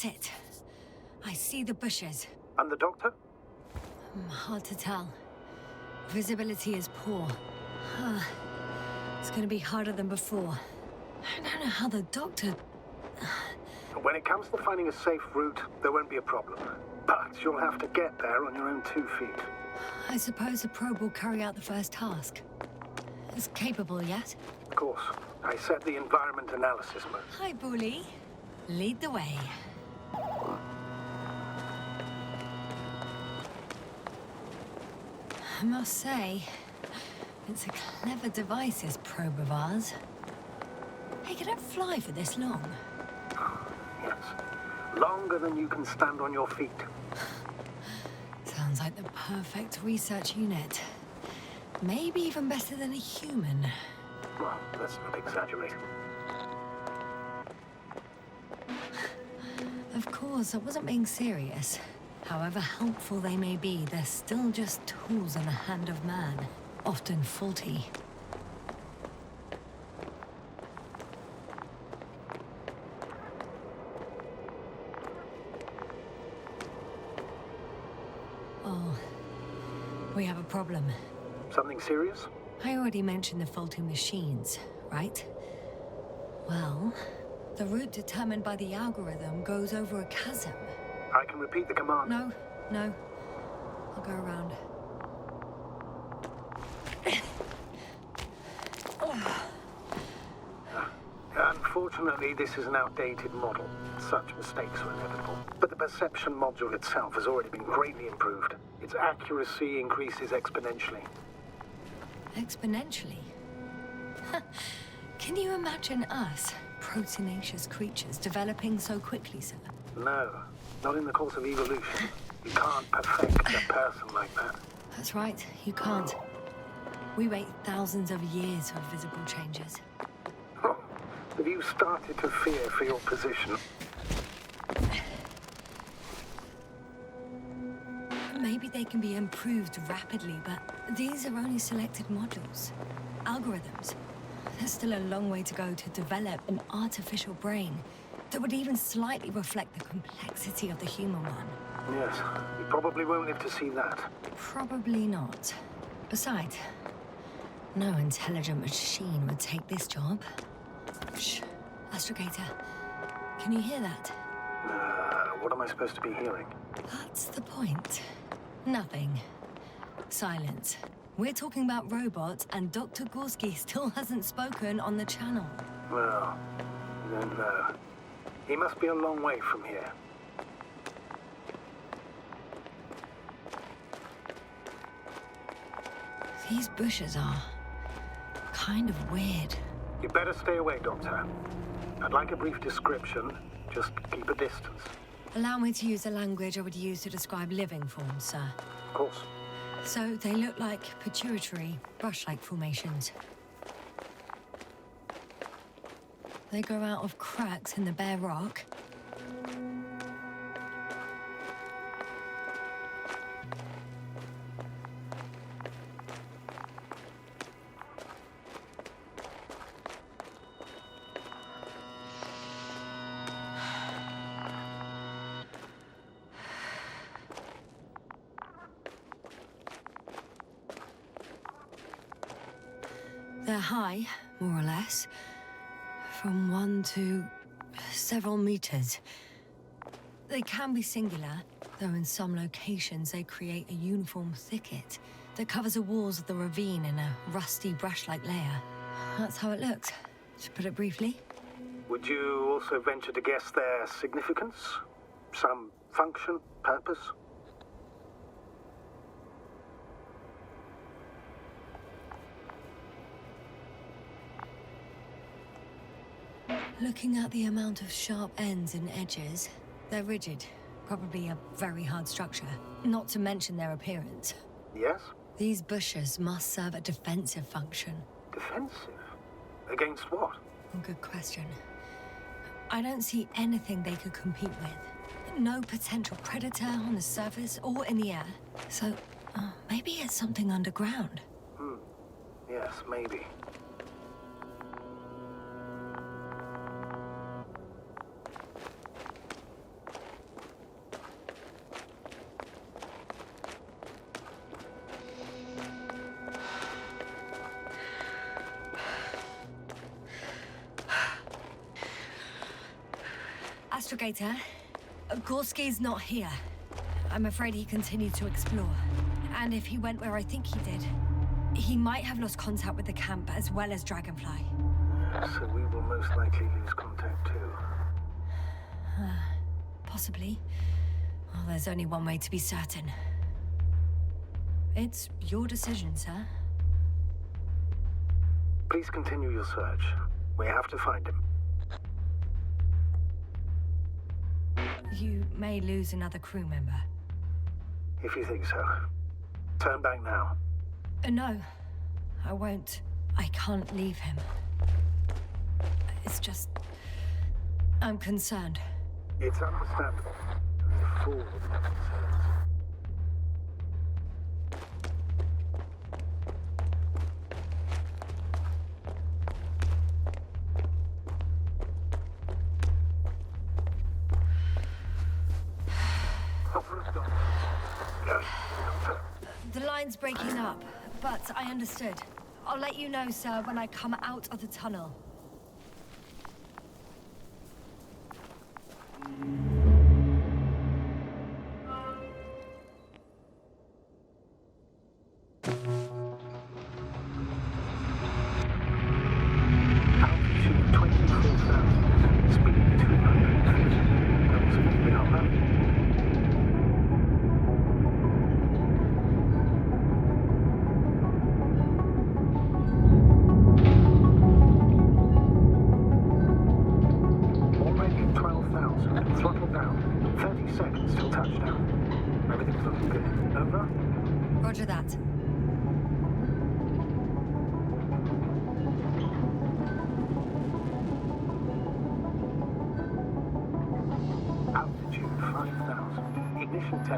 That's it. I see the bushes. And the doctor? Hard to tell. Visibility is poor. It's gonna be harder than before. I don't know how the doctor... When it comes to finding a safe route, there won't be a problem. But you'll have to get there on your own 2 feet. I suppose the probe will carry out the first task. It's capable yet? Of course. I set the environment analysis mode. Hi, Bully. Lead the way. I must say, it's a clever device, this probe of ours. Hey, can it fly for this long? Yes. Longer than you can stand on your feet. Sounds like the perfect research unit. Maybe even better than a human. Well, let's not exaggerate. Of course, I wasn't being serious. However helpful they may be, they're still just tools in the hand of man, often faulty. Oh, we have a problem. Something serious? I already mentioned the faulty machines, right? Well, the route determined by the algorithm goes over a chasm. I can repeat the command. No. I'll go around. Unfortunately, this is an outdated model. Such mistakes are inevitable. But the perception module itself has already been greatly improved. Its accuracy increases exponentially. Exponentially? Can you imagine us, proteinaceous creatures, developing so quickly, sir? No, not in the course of evolution. You can't perfect a person like that. That's right, you can't. We wait thousands of years for visible changes. Oh, have you started to fear for your position? Maybe they can be improved rapidly, but these are only selected modules. Algorithms. There's still a long way to go to develop an artificial brain that would even slightly reflect the complexity of the human one. Yes, you probably won't live to see that. Probably not. Besides, no intelligent machine would take this job. Shh, Astrogator, can you hear that? What am I supposed to be hearing? That's the point. Nothing. Silence. We're talking about robots, and Dr. Gorski still hasn't spoken on the channel. Well, then no. He must be a long way from here. These bushes are kind of weird. You better stay away, Doctor. I'd like a brief description. Just keep a distance. Allow me to use the language I would use to describe living forms, sir. Of course. So they look like pituitary, brush-like formations. They grow out of cracks in the bare rock. They're high, more or less, from 1 to several meters. They can be singular, though in some locations they create a uniform thicket that covers the walls of the ravine in a rusty brush-like layer. That's how it looks, to put it briefly. Would you also venture to guess their significance? Some function, purpose? Looking at the amount of sharp ends and edges, they're rigid. Probably a very hard structure. Not to mention their appearance. Yes? These bushes must serve a defensive function. Defensive? Against what? Good question. I don't see anything they could compete with. No potential predator on the surface or in the air. So, maybe it's something underground. Yes, maybe. Astrogator, Gorski's not here. I'm afraid he continued to explore. And if he went where I think he did, he might have lost contact with the camp as well as Dragonfly. So we will most likely lose contact too. Possibly. Well, there's only one way to be certain. It's your decision, sir. Please continue your search. We have to find him. You may lose another crew member. If you think so. Turn back now. No, I won't. I can't leave him. It's just... I'm concerned. It's understandable. Only a fool would have concerns. The line's breaking up, but I understood. I'll let you know, sir, when I come out of the tunnel. Altitude 24,000. Speed 200. Levels quickly hopper. Already at 12,000. Throttle down. 30 seconds till touchdown. Everything's looking good. Over? Roger that. Altitude 5,000. Ignition 10%.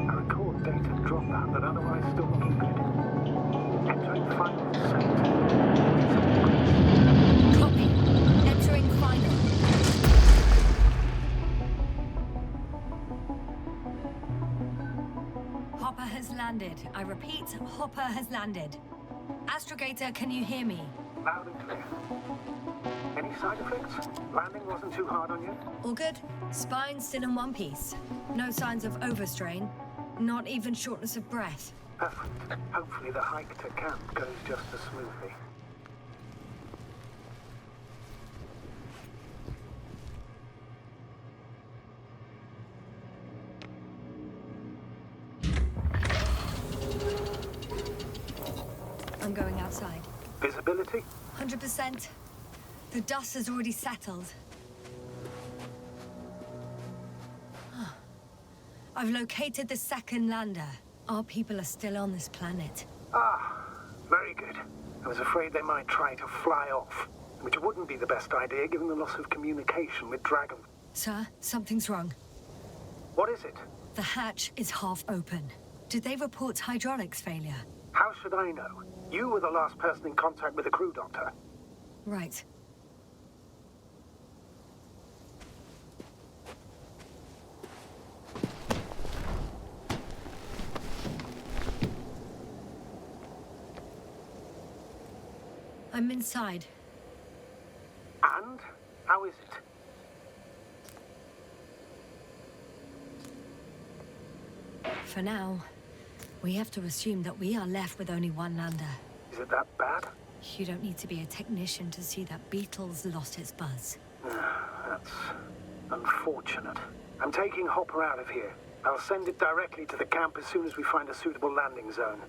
I record data dropout that otherwise still looking good. Entering final set. Copy. Entering final. Hopper has landed. I repeat, Hopper has landed. Astrogator, can you hear me? Loud and clear. Any side effects? Landing wasn't too hard on you? All good? Spine still in one piece. No signs of overstrain. Not even shortness of breath. Perfect. Hopefully the hike to camp goes just as smoothly. I'm going outside. Visibility? 100%. The dust has already settled. I've located the second lander. Our people are still on this planet. Ah, very good. I was afraid they might try to fly off, which wouldn't be the best idea given the loss of communication with Dragon. Sir, something's wrong. What is it? The hatch is half open. Did they report hydraulics failure? How should I know? You were the last person in contact with the crew doctor. Right. I'm inside. And? How is it? For now, we have to assume that we are left with only one lander. Is it that bad? You don't need to be a technician to see that Beetle's lost its buzz. That's unfortunate. I'm taking Hopper out of here. I'll send it directly to the camp as soon as we find a suitable landing zone.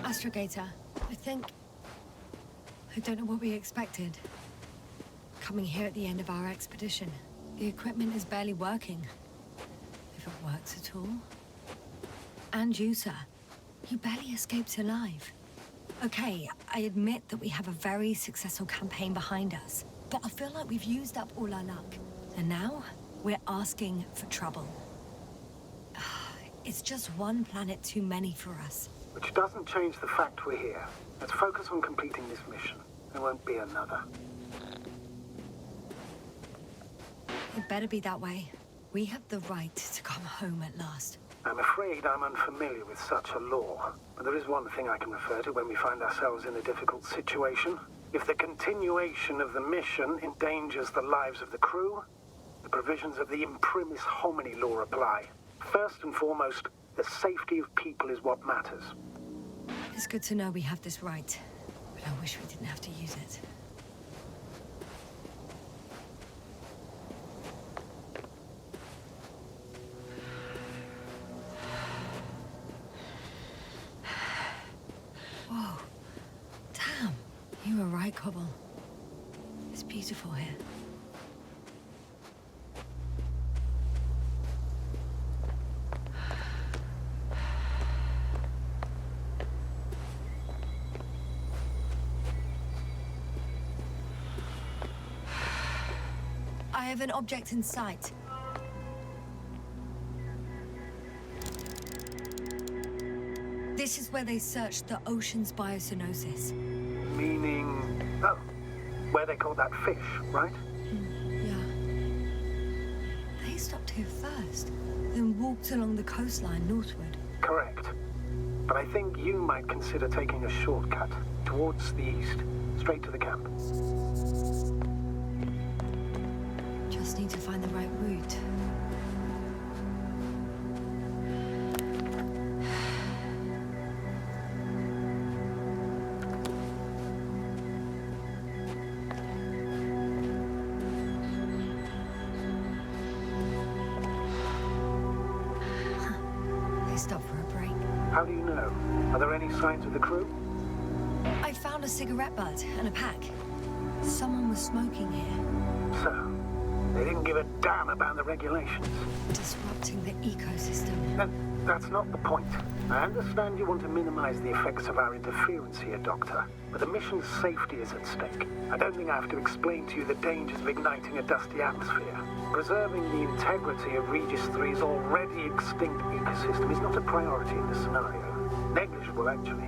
Astrogator, I don't know what we expected. Coming here at the end of our expedition. The equipment is barely working. If it works at all. And you, sir. You barely escaped alive. Okay, I admit that we have a very successful campaign behind us. But I feel like we've used up all our luck. And now, we're asking for trouble. It's just one planet too many for us. Which doesn't change the fact we're here. Let's focus on completing this mission. There won't be another. It better be that way. We have the right to come home at last. I'm afraid I'm unfamiliar with such a law, but there is one thing I can refer to when we find ourselves in a difficult situation. If the continuation of the mission endangers the lives of the crew, the provisions of the imprimis homini law apply. First and foremost, the safety of people is what matters. It's good to know we have this right, but I wish we didn't have to use it. Whoa. Damn. You were right, Cobble. It's beautiful here. I have an object in sight. This is where they searched the ocean's biosynosis. Meaning... oh, where they caught that fish, right? Yeah. They stopped here first, then walked along the coastline northward. Correct. But I think you might consider taking a shortcut towards the east, straight to the camp. Just need to find the right route. They stopped for a break. How do you know? Are there any signs of the crew? I found a cigarette butt and a pack. Someone was smoking here. So, they didn't give a damn about the regulations. Disrupting the ecosystem. That's not the point. I understand you want to minimize the effects of our interference here, Doctor, but the mission's safety is at stake. I don't think I have to explain to you the dangers of igniting a dusty atmosphere. Preserving the integrity of Regis 3's already extinct ecosystem is not a priority in this scenario. Negligible, actually.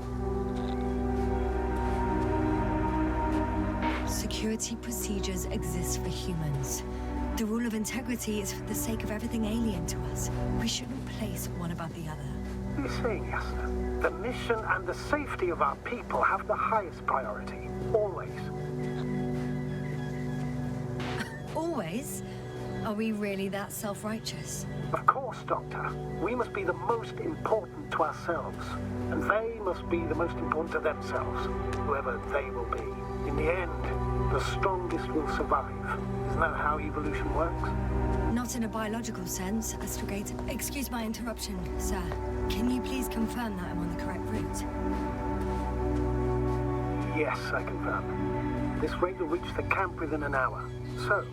Security procedures exist for humans. The rule of integrity is for the sake of everything alien to us. We shouldn't place one above the other. What are you saying, Yasna? The mission and the safety of our people have the highest priority. Always. Always? Are we really that self-righteous? Of course, Doctor. We must be the most important to ourselves. And they must be the most important to themselves, whoever they will be. In the end, the strongest will survive. Isn't that how evolution works? Not in a biological sense, Astrogate. Excuse my interruption, sir. Can you please confirm that I'm on the correct route? Yes, I confirm. This rate will reach the camp within an hour. So,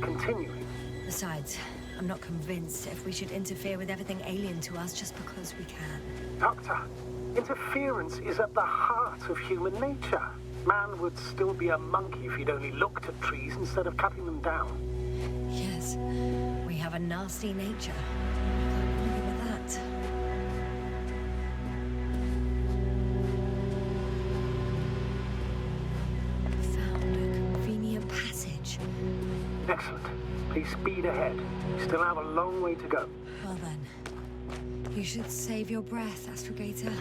continuing. Besides, I'm not convinced if we should interfere with everything alien to us just because we can. Doctor, interference is at the heart of human nature. Man would still be a monkey if he'd only looked at trees instead of cutting them down. Yes, we have a nasty nature. Can't argue with that. Found a convenient passage. Excellent. Please speed ahead. We still have a long way to go. Well then, you should save your breath, Astrogator.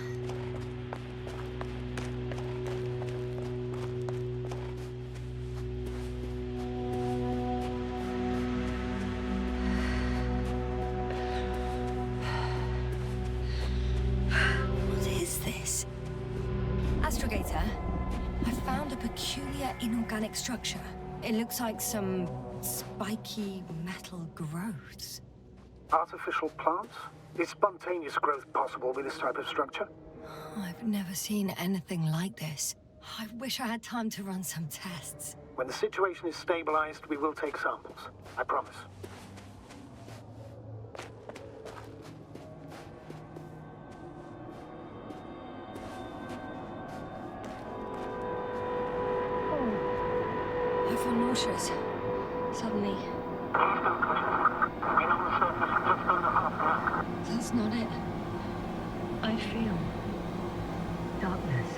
Astrogator, I found a peculiar inorganic structure. It looks like some spiky metal growths. Artificial plants? Is spontaneous growth possible with this type of structure? I've never seen anything like this. I wish I had time to run some tests. When the situation is stabilized, we will take samples. I promise. I feel nauseous. Suddenly. That's not it. I feel darkness.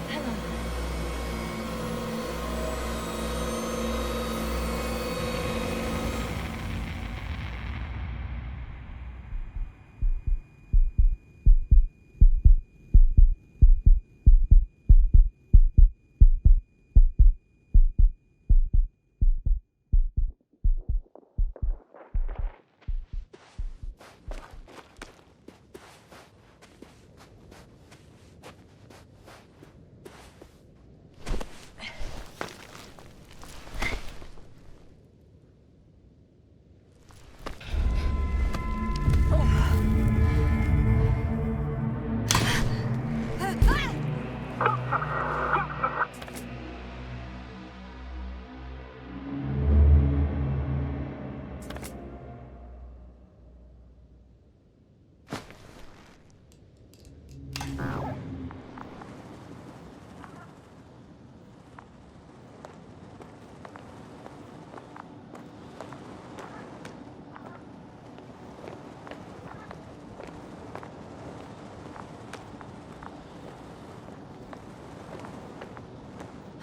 Hang on.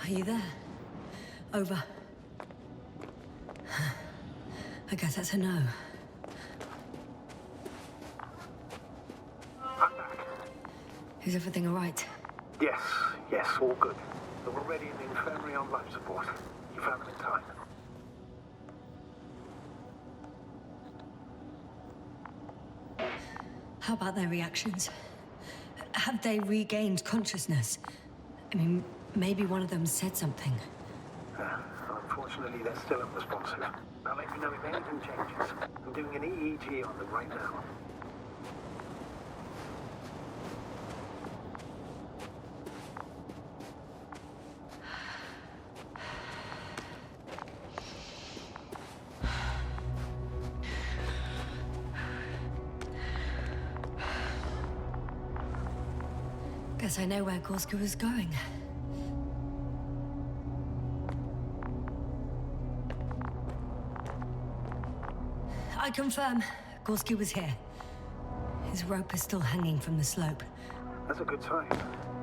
Are you there? Over. I guess that's a no. I'm back. Is everything all right? Yes, all good. We're already in the infirmary on life support. You found them in time. How about their reactions? Have they regained consciousness? I mean, maybe one of them said something. Unfortunately, they're still unresponsive. I'll let you know if anything changes. I'm doing an EEG on them right now. Guess I know where Gorski was going. I confirm, Gorski was here. His rope is still hanging from the slope. That's a good sign.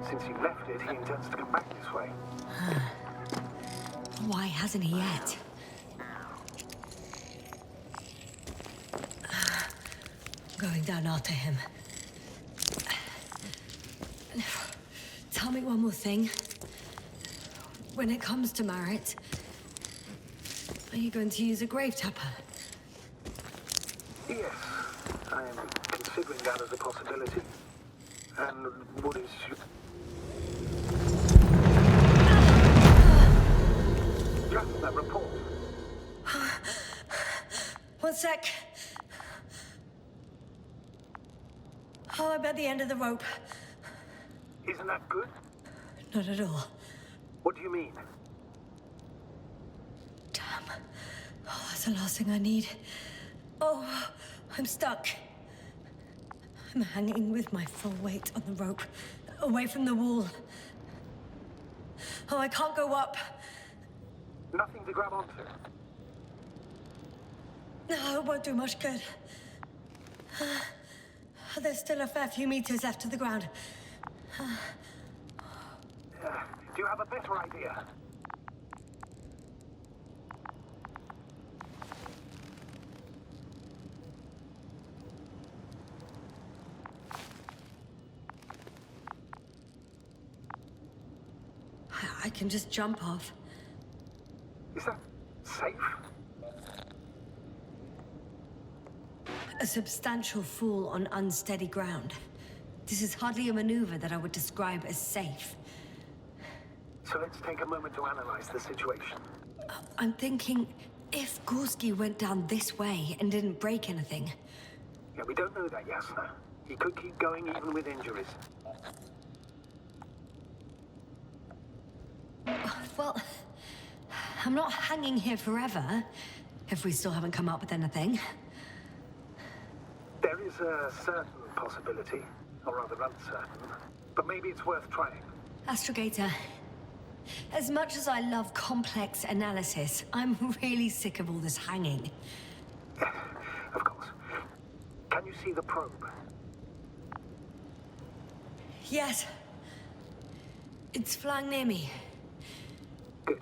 Since he left it, he intends to come back this way. Why hasn't he yet? Going down after him. Tell me one more thing. When it comes to Marit, are you going to use a grave tapper? Yes, I am considering that as a possibility. And what is... Just that report. One sec. Oh, I'm at the end of the rope. Isn't that good? Not at all. What do you mean? Damn. Oh, that's the last thing I need. Oh, I'm stuck. I'm hanging with my full weight on the rope, away from the wall. Oh, I can't go up. Nothing to grab onto. No, it won't do much good. There's still a fair few meters left to the ground. Do you have a better idea? I can just jump off. Is that safe? A substantial fall on unsteady ground. This is hardly a maneuver that I would describe as safe. So let's take a moment to analyze the situation. I'm thinking, if Gorski went down this way and didn't break anything... Yeah, we don't know that, Yasna. He could keep going even with injuries. Well, I'm not hanging here forever, if we still haven't come up with anything. There is a certain possibility, or rather uncertain, but maybe it's worth trying. Astrogator, as much as I love complex analysis, I'm really sick of all this hanging. Of course. Can you see the probe? Yes. It's flying near me. Good.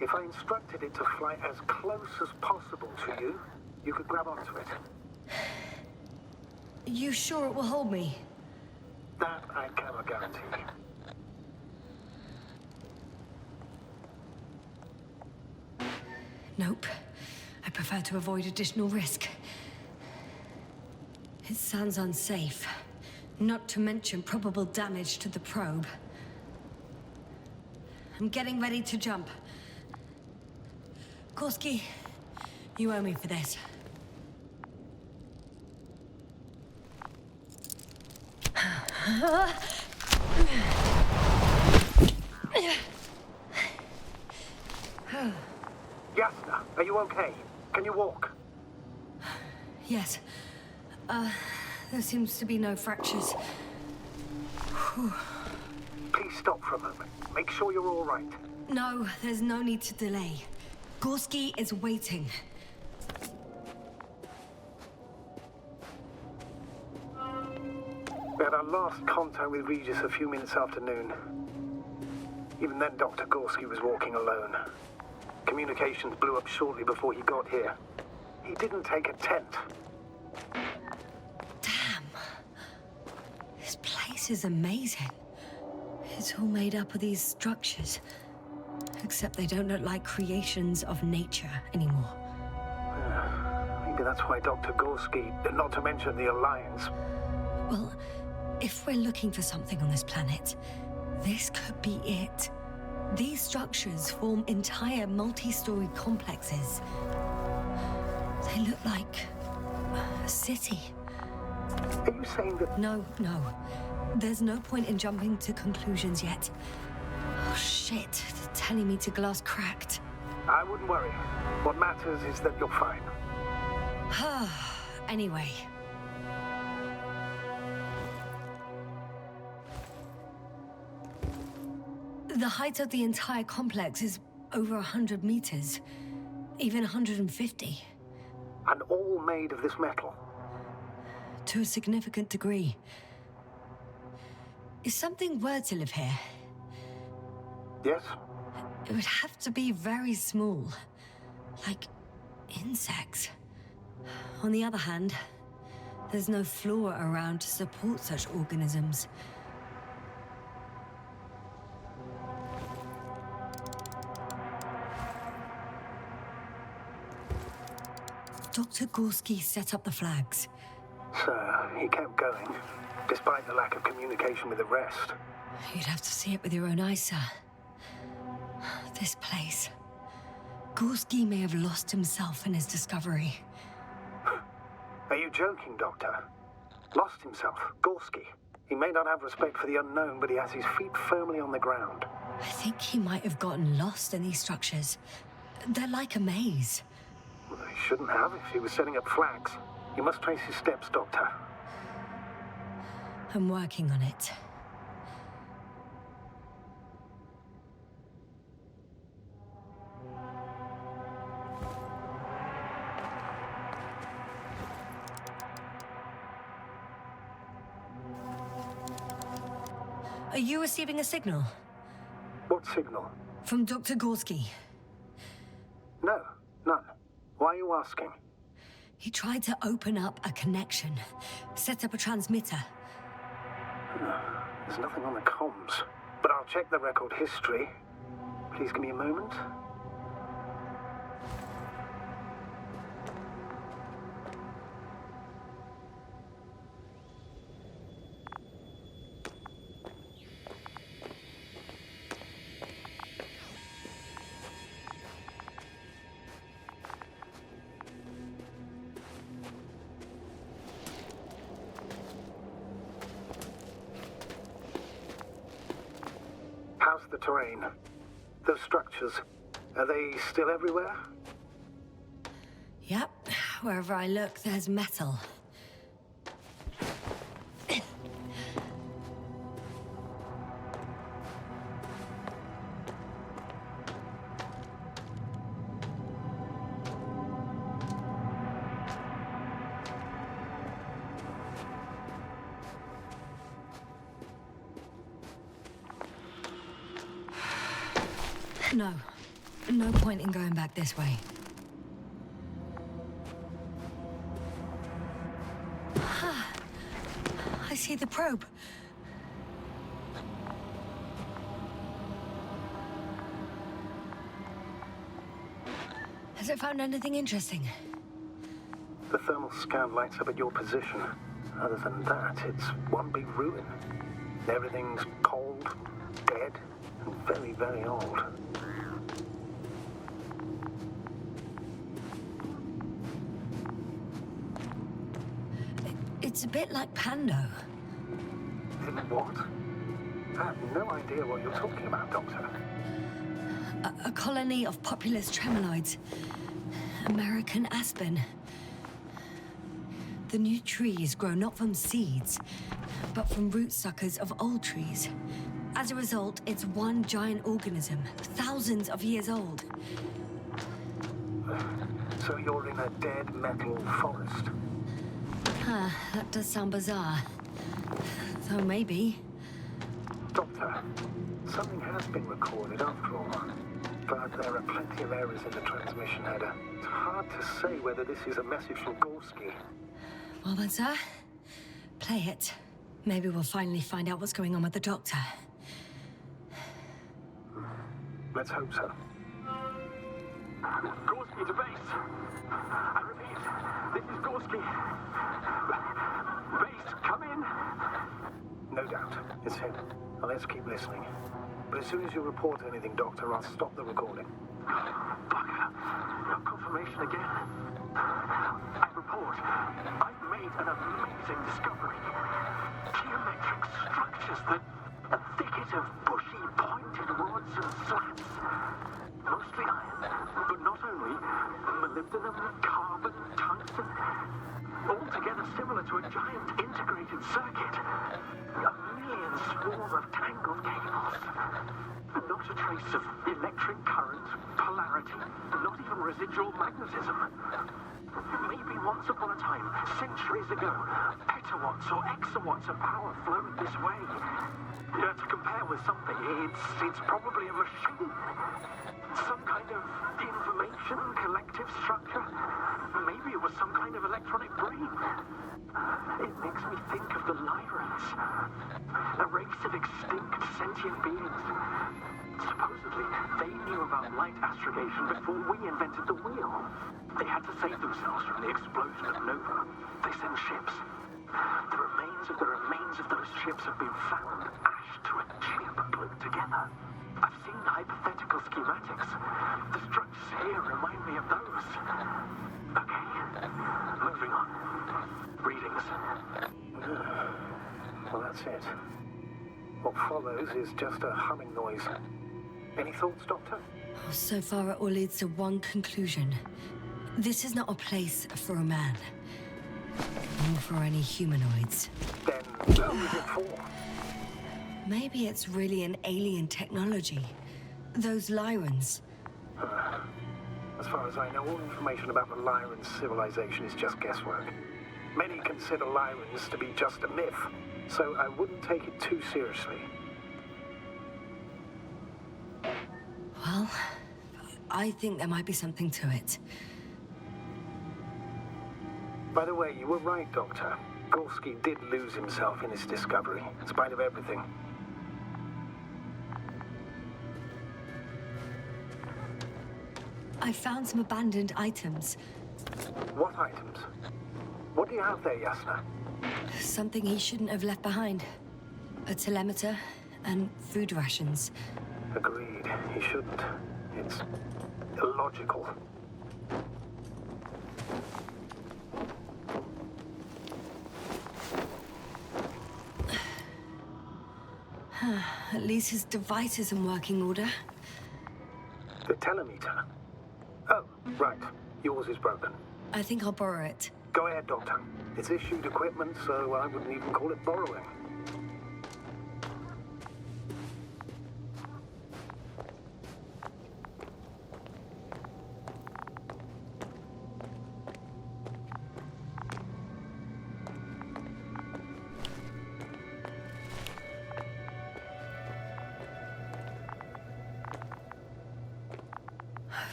If I instructed it to fly as close as possible to you, you could grab onto it. You sure it will hold me? That I cannot guarantee. Nope. I prefer to avoid additional risk. It sounds unsafe. Not to mention probable damage to the probe. I'm getting ready to jump. Gorski, you owe me for this. Yasna, are you okay? Can you walk? Yes. There seems to be no fractures. Please stop for a moment. Make sure you're all right. No, there's no need to delay. Gorski is waiting. We had our last contact with Regis a few minutes after noon. Even then, Dr. Gorski was walking alone. Communications blew up shortly before he got here. He didn't take a tent. Damn. This place is amazing. It's all made up of these structures. Except they don't look like creations of nature anymore. Maybe that's why Dr. Gorski, not to mention the Alliance... Well, if we're looking for something on this planet, this could be it. These structures form entire multi-story complexes. They look like a city. Are you saying that... No. There's no point in jumping to conclusions yet. Oh, shit. They're telling me to glass cracked. I wouldn't worry. What matters is that you're fine. Anyway. The height of the entire complex is over 100 meters. Even 150. And all made of this metal? To a significant degree. If something were to live here... Yes? It would have to be very small. Like insects. On the other hand, there's no flora around to support such organisms. Dr. Gorski set up the flags. So, he kept going, despite the lack of communication with the rest. You'd have to see it with your own eyes, sir. This place. Gorski may have lost himself in his discovery. Are you joking, Doctor? Lost himself, Gorski. He may not have respect for the unknown, but he has his feet firmly on the ground. I think he might have gotten lost in these structures. They're like a maze. Well, he shouldn't have if he was setting up flags. You must trace his steps, Doctor. I'm working on it. Are you receiving a signal? What signal? From Dr. Gorski. No, none. Why are you asking? He tried to open up a connection, set up a transmitter. There's nothing on the comms, but I'll check the record history. Please give me a moment. How's the terrain? Those structures, are they still everywhere? Yep. Wherever I look, there's metal. No point in going back this way. I see the probe. Has it found anything interesting? The thermal scan lights up at your position. Other than that, it's one big ruin. Everything's cold, dead, and very, very old. It's a bit like Pando. What? I have no idea what you're talking about, Doctor. A colony of populous tremoloids. American aspen. The new trees grow not from seeds, but from root suckers of old trees. As a result, it's one giant organism, thousands of years old. So you're in a dead metal forest? That does sound bizarre. Though maybe. Doctor, something has been recorded after all. But there are plenty of errors in the transmission header. It's hard to say whether this is a message from Gorski. Well then, sir, play it. Maybe we'll finally find out what's going on with the doctor. Let's hope so. Gorski to base. I repeat, this is Gorski. Base, come in. No doubt. It's him. Now let's keep listening. But as soon as you report anything, Doctor, I'll stop the recording. Bugger. No confirmation again. I report. I've made an amazing discovery. Geometric structures that a thicket of bushy pointed rods and slats. Mostly iron, but not only. Molybdenum, carbon, tungsten. Altogether similar to a giant integrated circuit. A million swarm of tangled cables. Not a trace of electric current, polarity, not even residual magnetism. Maybe once upon a time, centuries ago, petawatts or exawatts of power flowed this way. To compare with something, it's probably a machine. Some kind of information collective structure. Maybe it was some kind of electronic brain. It makes me think of the Lyrans, a race of extinct sentient beings. Supposedly, they knew about light astrogation before we invented the wheel. They had to save themselves from the explosion of Nova. They sent ships. The remains of those ships have been found, ashed to a chip glued together. I've seen hypothetical schematics. The structures here remind me of those. Okay, moving on. Readings. Well, that's it. What follows is just a humming noise. Any thoughts, Doctor? So far, it all leads to one conclusion. This is not a place for a man. Or for any humanoids. Then who is it for? Maybe it's really an alien technology. Those Lyrans. As far as I know, all information about the Lyran civilization is just guesswork. Many consider Lyrans to be just a myth, so I wouldn't take it too seriously. Well, I think there might be something to it. By the way, you were right, Doctor. Gorski did lose himself in his discovery, in spite of everything. I found some abandoned items. What items? What do you have there, Yasna? Something he shouldn't have left behind. A telemeter and food rations. Agreed. He shouldn't. It's illogical. At least his device is in working order. The telemeter? Oh, right. Yours is broken. I think I'll borrow it. Go ahead, Doctor. It's issued equipment, so I wouldn't even call it borrowing.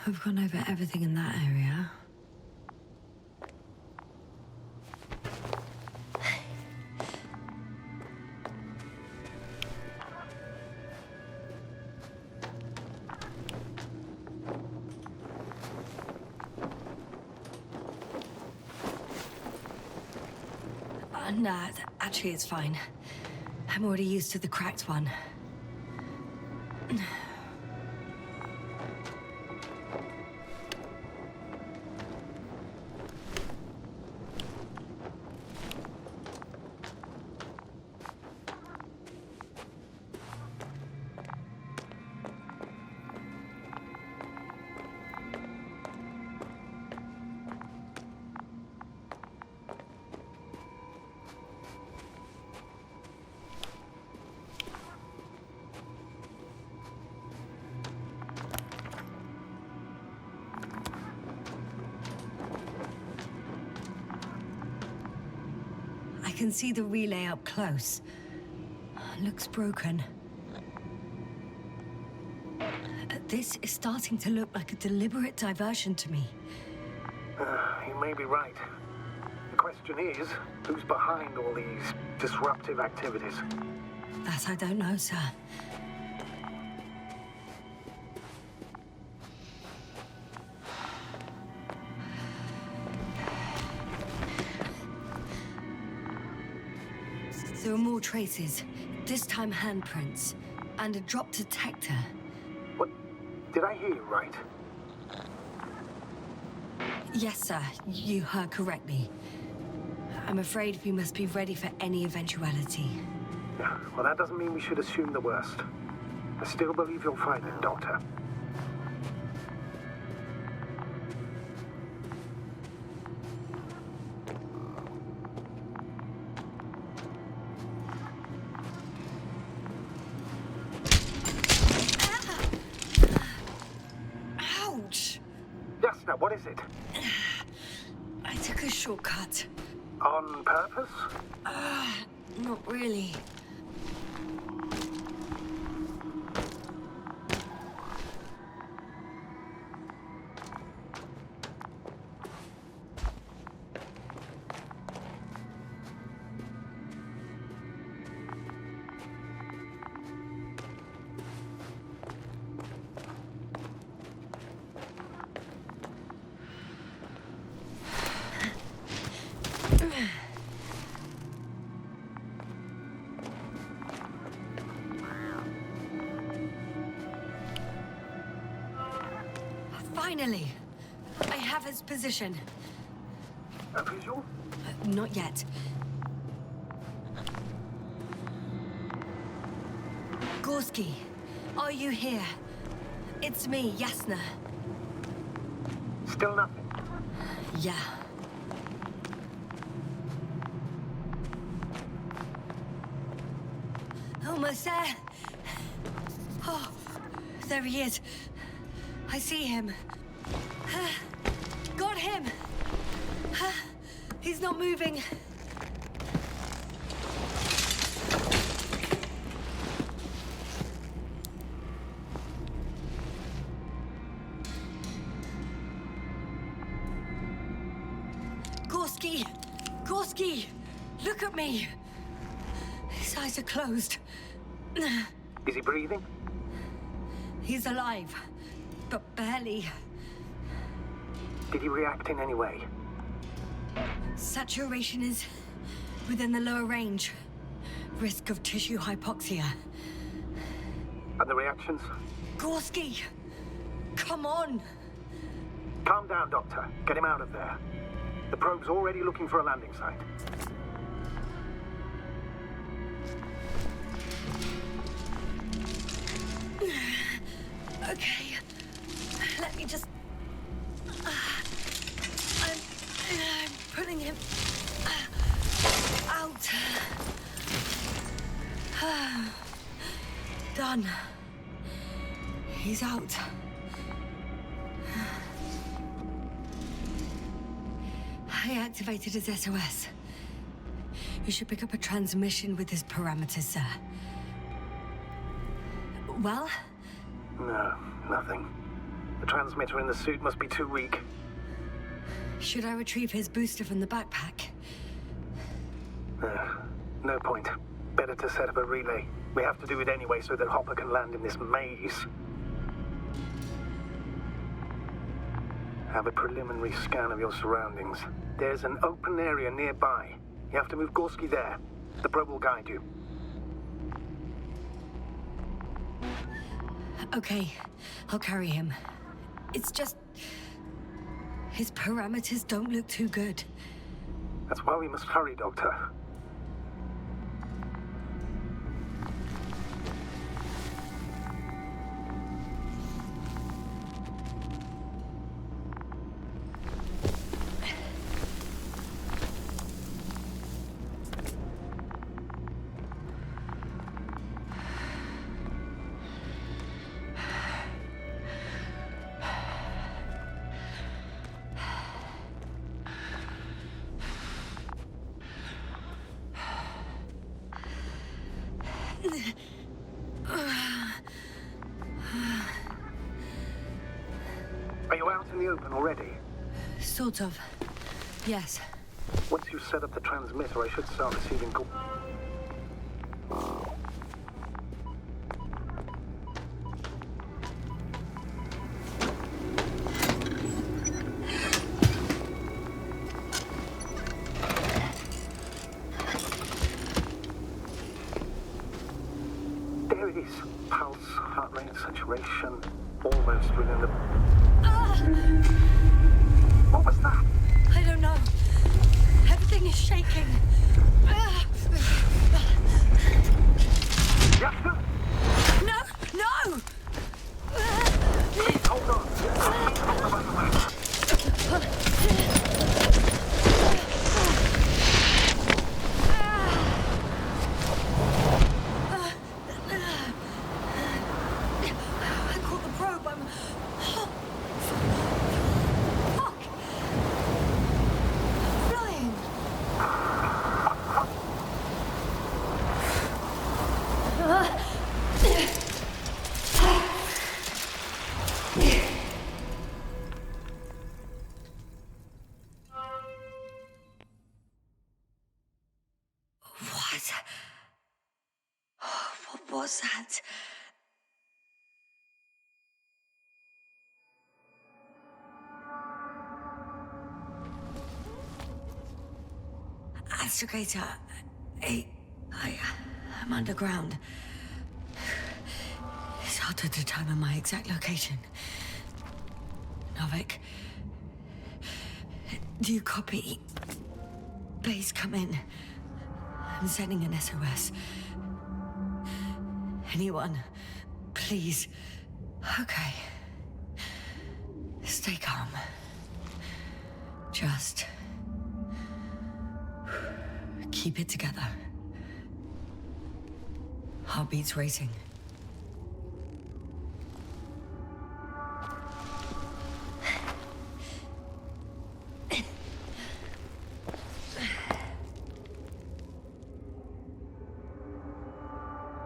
I've gone over everything in that area. Nah, actually it's fine. I'm already used to the cracked one. I can see the relay up close. Looks broken. This is starting to look like a deliberate diversion to me. You may be right. The question is, who's behind all these disruptive activities? That I don't know, sir. There are more traces, this time handprints, and a drop detector. What? Did I hear you right? Yes, sir, you heard correctly. I'm afraid we must be ready for any eventuality. Yeah, well, that doesn't mean we should assume the worst. I still believe you'll find it, Doctor. Ouch! Jasna, what is it? I took a shortcut. On purpose? Not really. Finally! I have his position. A visual? Not yet. Gorski, are you here? It's me, Jasna. Still nothing. Yeah. Almost there. Oh, there he is. I see him. Got him! He's not moving. Gorski! Gorski! Look at me! His eyes are closed. Is he breathing? He's alive, but barely. Did he react in any way? Saturation is within the lower range. Risk of tissue hypoxia. And the reactions? Gorski! Come on! Calm down, Doctor. Get him out of there. The probe's already looking for a landing site. Okay. Let me just... I'm putting him... out. Done. He's out. I activated his SOS. You should pick up a transmission with his parameters, sir. Well? No, nothing. The transmitter in the suit must be too weak. Should I retrieve his booster from the backpack? No point. Better to set up a relay. We have to do it anyway so that Hopper can land in this maze. Have a preliminary scan of your surroundings. There's an open area nearby. You have to move Gorski there. The probe will guide you. Okay, I'll carry him. It's just... his parameters don't look too good. That's why we must hurry, Doctor. open already? Sort of. Yes. Once you set up the transmitter, I should start receiving call. There it is. Pulse, heart rate, saturation, almost within the... What was that? I don't know. Everything is shaking. Yes, No! No! hold on. Hold the button there. I caught the probe. I'm... Fuck! Flying! What? What was that? Astrogator, I'm underground. It's hard to determine my exact location. Novik, do you copy? Please come in. I'm sending an SOS. Anyone, please. Okay. Stay calm. Just keep it together. Heartbeats racing.